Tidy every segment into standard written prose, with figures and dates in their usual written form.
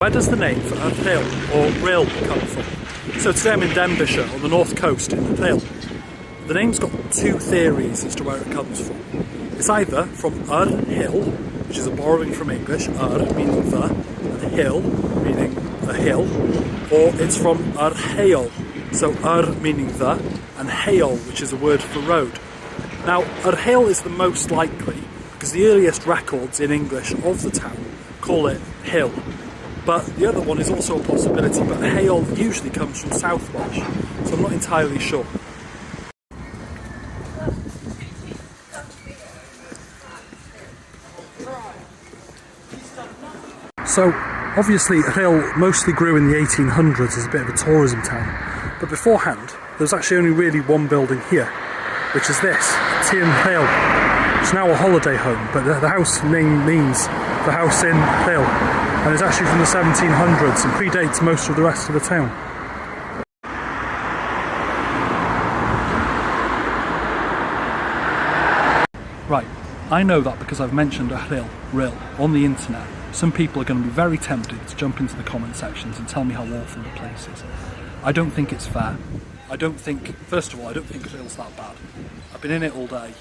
Where does the name for Rhyl or Rhyl come from? So today I'm in Denbighshire on the north coast in Rhyl. The name's got two theories as to where it comes from. It's either from Hill, which is a borrowing from English, meaning the, and hill meaning a hill, or it's from Rhyl, so meaning the, and hail, which is a word for road. Now, Rhyl is the most likely because the earliest records in English of the town call it hill. But the other one is also a possibility, but hail usually comes from South Welsh, so I'm not entirely sure. So, obviously Rhyl mostly grew in the 1800s as a bit of a tourism town, but beforehand there was actually only really one building here, which is this, Tŷ Rhyl. It's now a holiday home, but the house name means the house in Rhyl, and it's actually from the 1700s and predates most of the rest of the town. Right, I know that because I've mentioned Rhyl on the internet. Some people are going to be very tempted to jump into the comment sections and tell me how awful the place is. I don't think it's fair. First of all, I don't think Rhyl's that bad. I've been in it all day.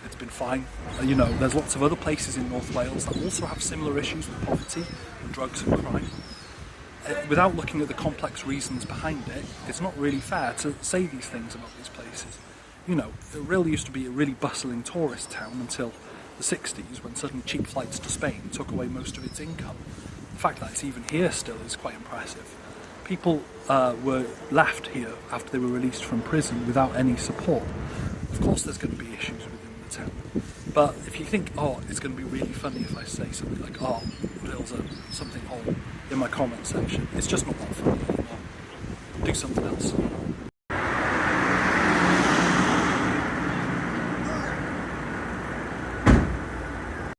It's been fine. You know, there's lots of other places in North Wales that also have similar issues with poverty and drugs and crime. Without looking at the complex reasons behind it, it's not really fair to say these things about these places. You know, Rhyl used to be a really bustling tourist town until the 60s, when suddenly cheap flights to Spain took away most of its income. The fact that it's even here still is quite impressive. People were left here after they were released from prison without any support. Of course there's going to be issues within the town, but if you think, oh, it's going to be really funny if I say something like, oh, Rhyl's something whole in my comment section, it's just not that funny anymore. Do something else.